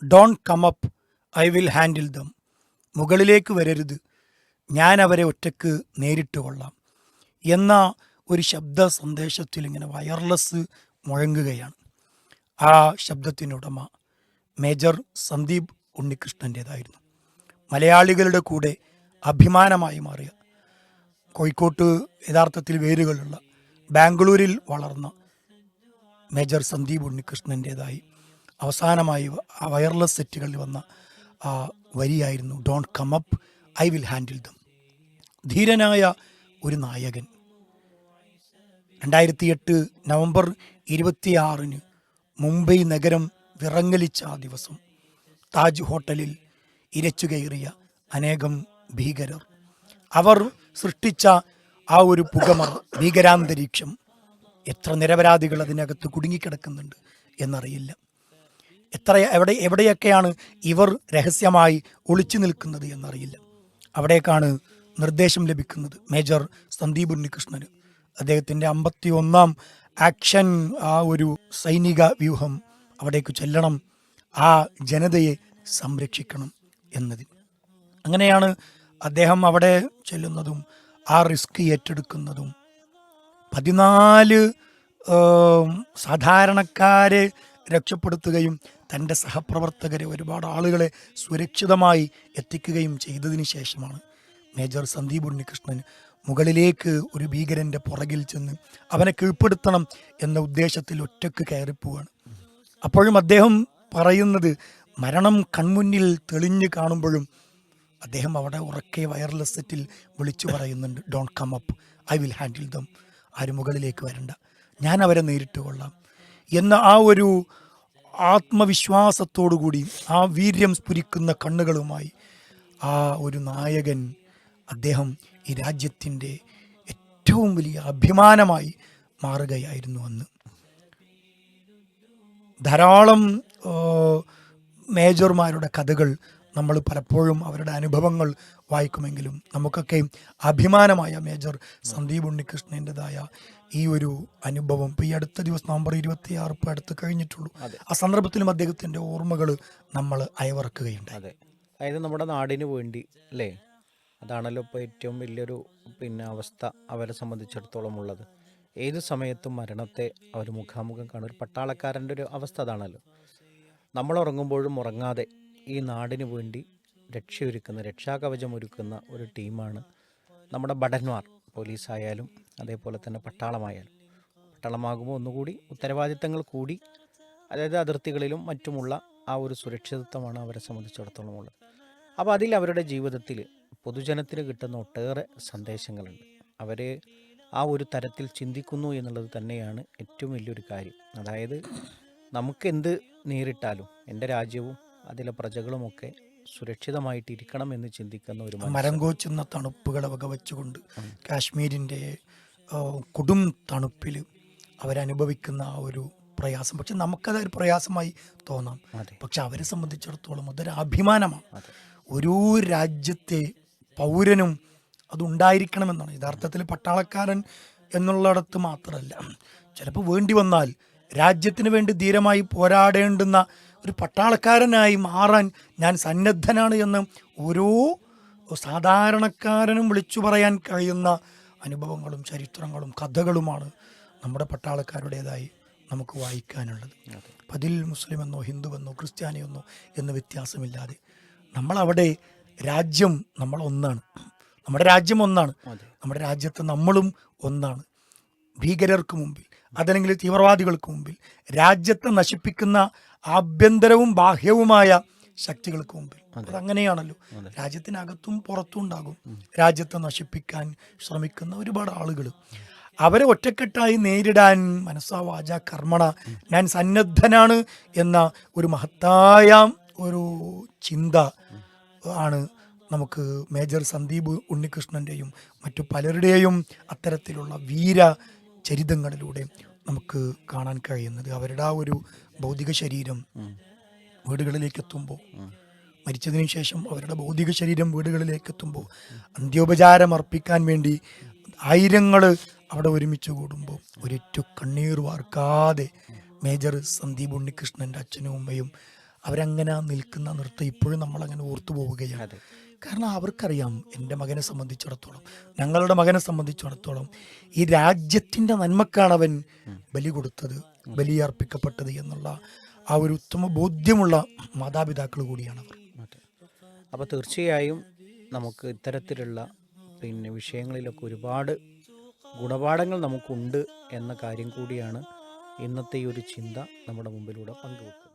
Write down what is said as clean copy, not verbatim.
Don come up, I will handle them. മുകളിലേക്ക് വരരുത്, ഞാൻ അവരെ ഒറ്റക്ക് നേരിട്ട് കൊള്ളാം എന്ന ഒരു ശബ്ദ സന്ദേശത്തിൽ ഇങ്ങനെ വയർലെസ് മുഴങ്ങുകയാണ്. ആ ശബ്ദത്തിനുടമ മേജർ സന്ദീപ് ഉണ്ണികൃഷ്ണൻ്റേതായിരുന്നു. മലയാളികളുടെ കൂടെ അഭിമാനമായി മാറിയ, കോഴിക്കോട്ട് യഥാർത്ഥത്തിൽ വേരുകളുള്ള, ബാംഗ്ലൂരിൽ വളർന്ന മേജർ സന്ദീപ് ഉണ്ണികൃഷ്ണൻ്റേതായി അവസാനമായി ആ വയർലെസ് സെറ്റുകളിൽ വന്ന ആ വരിയായിരുന്നു don't come up, I will handle them. ധീരനായ ഒരു നായകൻ. 2008 നവംബർ 26 മുംബൈ നഗരം വിറങ്ങലിച്ച ആ ദിവസം താജ് ഹോട്ടലിൽ ഇരച്ചുകയറിയ അനേകം ഭീകരർ, അവർ സൃഷ്ടിച്ച ആ ഒരു പുകമറ, ഭീകരാന്തരീക്ഷം, എത്ര നിരപരാധികൾ അതിനകത്ത് കുടുങ്ങിക്കിടക്കുന്നുണ്ട് എന്നറിയില്ല. എവിടെയൊക്കെയാണ് ഇവർ രഹസ്യമായി ഒളിച്ചു നിൽക്കുന്നത് എന്നറിയില്ല. അവിടേക്കാണ് നിർദ്ദേശം ലഭിക്കുന്നത് മേജർ സന്ദീപ് ഉണ്ണികൃഷ്ണന്. അദ്ദേഹത്തിൻ്റെ 51ാം ആക്ഷൻ ആ ഒരു സൈനിക വ്യൂഹം അവിടേക്ക് ചെല്ലണം, ആ ജനതയെ സംരക്ഷിക്കണം എന്നതിന്. അങ്ങനെയാണ് അദ്ദേഹം അവിടെ ചെല്ലുന്നതും ആ റിസ്ക് ഏറ്റെടുക്കുന്നതും. 14 സാധാരണക്കാരെ രക്ഷപ്പെടുത്തുകയും തൻ്റെ സഹപ്രവർത്തകരെ, ഒരുപാട് ആളുകളെ സുരക്ഷിതമായി എത്തിക്കുകയും ചെയ്തതിന് ശേഷമാണ് മേജർ സന്ദീപ് ഉണ്ണികൃഷ്ണൻ മുകളിലേക്ക് ഒരു ഭീകരൻ്റെ പുറകിൽ ചെന്ന് അവനെ കീഴ്പ്പെടുത്തണം എന്ന ഉദ്ദേശത്തിൽ ഒറ്റക്ക് കയറിപ്പോവാണ്. അപ്പോഴും അദ്ദേഹം പറയുന്നത്, മരണം കൺമുന്നിൽ തെളിഞ്ഞു കാണുമ്പോഴും അദ്ദേഹം അവിടെ ഉറക്കെ വയർലെസ് സെറ്റിൽ വിളിച്ചു പറയുന്നുണ്ട്, don't come up, I will handle them. ആരും മുകളിലേക്ക് വരണ്ട, ഞാൻ അവരെ നേരിട്ട് കൊള്ളാം എന്ന ആ ഒരു ആത്മവിശ്വാസത്തോടുകൂടി, ആ വീര്യം സ്ഫുരിക്കുന്ന കണ്ണുകളുമായി ആ ഒരു നായകൻ, അദ്ദേഹം ഈ രാജ്യത്തിൻ്റെ ഏറ്റവും വലിയ അഭിമാനമായി മാറുകയായിരുന്നു അന്ന്. ധാരാളം മേജർമാരുടെ കഥകൾ നമ്മൾ പലപ്പോഴും അവരുടെ അനുഭവങ്ങൾ വായിക്കുമെങ്കിലും നമുക്കൊക്കെ അഭിമാനമായ മേജർ സന്ദീപ് ഉണ്ണികൃഷ്ണൻ്റെതായ ഈ ഒരു അനുഭവം ഇപ്പോൾ ഈ അടുത്ത ദിവസം നവംബർ 26 ഇപ്പോൾ അടുത്ത് കഴിഞ്ഞിട്ടുള്ളൂ. ആ സന്ദർഭത്തിലും അദ്ദേഹത്തിൻ്റെ ഓർമ്മകൾ നമ്മൾ അയവിറക്കുകയുണ്ടായി. അതെ, അതായത് നമ്മുടെ നാടിന് വേണ്ടി അല്ലേ, അതാണല്ലോ ഇപ്പോൾ ഏറ്റവും വലിയൊരു അവസ്ഥ അവരെ സംബന്ധിച്ചിടത്തോളം ഉള്ളത്. ഏത് സമയത്തും മരണത്തെ അവർ മുഖാമുഖം കാണും. ഒരു പട്ടാളക്കാരൻ്റെ ഒരു അവസ്ഥ അതാണല്ലോ. നമ്മൾ ഉറങ്ങുമ്പോഴും ഉറങ്ങാതെ ഈ നാടിന് വേണ്ടി രക്ഷയൊരുക്കുന്ന, രക്ഷാകവചം ഒരുക്കുന്ന ഒരു ടീമാണ് നമ്മുടെ ഭടന്മാർ. പോലീസായാലും അതേപോലെ തന്നെ പട്ടാളമായാലും. പട്ടാളമാകുമ്പോൾ ഒന്നുകൂടി ഉത്തരവാദിത്തങ്ങൾ കൂടി, അതായത് അതിർത്തികളിലും മറ്റുമുള്ള ആ ഒരു സുരക്ഷിതത്വമാണ് അവരെ സംബന്ധിച്ചിടത്തോളം ഉള്ളത്. അപ്പോൾ അതിൽ അവരുടെ ജീവിതത്തിൽ പൊതുജനത്തിന് കിട്ടുന്ന ഒട്ടേറെ സന്ദേശങ്ങളുണ്ട്. അവർ ആ ഒരു തരത്തിൽ ചിന്തിക്കുന്നു എന്നുള്ളത് തന്നെയാണ് ഏറ്റവും വലിയൊരു കാര്യം. അതായത് നമുക്കെന്ത് നേരിട്ടാലും എൻ്റെ രാജ്യവും അതിലെ പ്രജകളുമൊക്കെ സുരക്ഷിതമായിട്ടിരിക്കണം എന്ന് ചിന്തിക്കുന്ന ഒരു മരം കോച്ചുന്ന തണുപ്പുകളെ വകവെച്ചുകൊണ്ട് കാശ്മീരിൻ്റെ കൊടും തണുപ്പിൽ അവരനുഭവിക്കുന്ന ആ ഒരു പ്രയാസം, പക്ഷെ നമുക്കത് ഒരു പ്രയാസമായി തോന്നാം. പക്ഷെ അവരെ സംബന്ധിച്ചിടത്തോളം അതൊരു അഭിമാനമാണ്. ഒരു രാജ്യത്തെ പൗരനും അതുണ്ടായിരിക്കണമെന്നാണ്. യഥാർത്ഥത്തിൽ പട്ടാളക്കാരൻ എന്നുള്ളിടത്ത് മാത്രമല്ല, ചിലപ്പോൾ വേണ്ടി വന്നാൽ രാജ്യത്തിന് വേണ്ടി ധീരമായി പോരാടേണ്ടുന്ന ഒരു പട്ടാളക്കാരനായി മാറാൻ ഞാൻ സന്നദ്ധനാണ് എന്ന് ഓരോ സാധാരണക്കാരനും വിളിച്ചു പറയാൻ കഴിയുന്ന അനുഭവങ്ങളും ചരിത്രങ്ങളും കഥകളുമാണ് നമ്മുടെ പട്ടാളക്കാരുടേതായി നമുക്ക് വായിക്കാനുള്ളത്. അപ്പം അതിൽ മുസ്ലിമെന്നോ ഹിന്ദുവെന്നോ ക്രിസ്ത്യാനിയെന്നോ എന്ന് വ്യത്യാസമില്ലാതെ നമ്മളവിടെ രാജ്യം നമ്മൾ ഒന്നാണ്. നമ്മുടെ രാജ്യം ഒന്നാണ്. നമ്മുടെ രാജ്യത്ത് നമ്മളും ഒന്നാണ്. ഭീകരർക്ക് മുമ്പിൽ, അതല്ലെങ്കിൽ തീവ്രവാദികൾക്ക് മുമ്പിൽ, രാജ്യത്തെ നശിപ്പിക്കുന്ന ആഭ്യന്തരവും ബാഹ്യവുമായ ശക്തികൾക്ക് മുമ്പിൽ, അതങ്ങനെയാണല്ലോ. രാജ്യത്തിനകത്തും പുറത്തും ഉണ്ടാകും രാജ്യത്തെ നശിപ്പിക്കാൻ ശ്രമിക്കുന്ന ഒരുപാട് ആളുകൾ. അവരെ ഒറ്റക്കെട്ടായി നേരിടാൻ മനസ്സാ വാച കർമ്മണ ഞാൻ സന്നദ്ധനാണ് എന്ന ഒരു മഹത്തായ ഒരു ചിന്ത ആണ് നമുക്ക് മേജർ സന്ദീപ് ഉണ്ണികൃഷ്ണൻ്റെയും മറ്റു പലരുടെയും അത്തരത്തിലുള്ള വീര ചരിതങ്ങളിലൂടെ നമുക്ക് കാണാൻ കഴിയുന്നത്. അവരുടെ ആ ഒരു ഭൗതിക ശരീരം വീടുകളിലേക്ക് എത്തുമ്പോൾ, മരിച്ചതിന് ശേഷം അവരുടെ ഭൗതിക ശരീരം വീടുകളിലേക്ക് എത്തുമ്പോൾ അന്ത്യോപചാരം അർപ്പിക്കാൻ വേണ്ടി ആയിരങ്ങൾ അവിടെ ഒരുമിച്ച് കൂടുമ്പോൾ ഒരിറ്റു കണ്ണീർ വാർക്കാതെ മേജർ സന്ദീപ് ഉണ്ണികൃഷ്ണൻ്റെ അച്ഛനും അമ്മയും അവരങ്ങനെ നിൽക്കുന്ന നൃത്തം ഇപ്പോഴും നമ്മളങ്ങനെ ഓർത്തു പോവുകയാണ്. അതെ. കാരണം അവർക്കറിയാം എൻ്റെ മകനെ സംബന്ധിച്ചിടത്തോളം, ഞങ്ങളുടെ മകനെ സംബന്ധിച്ചിടത്തോളം ഈ രാജ്യത്തിൻ്റെ നന്മക്കാണ് അവൻ ബലി കൊടുത്തത്, ബലിയർപ്പിക്കപ്പെട്ടത് എന്നുള്ള ആ ഒരു ഉത്തമ ബോധ്യമുള്ള മാതാപിതാക്കൾ കൂടിയാണ് അവർ. അതെ. അപ്പോൾ തീർച്ചയായും നമുക്ക് ഇത്തരത്തിലുള്ള വിഷയങ്ങളിലൊക്കെ ഒരുപാട് ഗുണപാഠങ്ങൾ നമുക്കുണ്ട് എന്ന കാര്യം കൂടിയാണ് ഇന്നത്തെ ഈ ഒരു ചിന്ത നമ്മുടെ മുമ്പിലൂടെ പങ്കുവെക്കുക.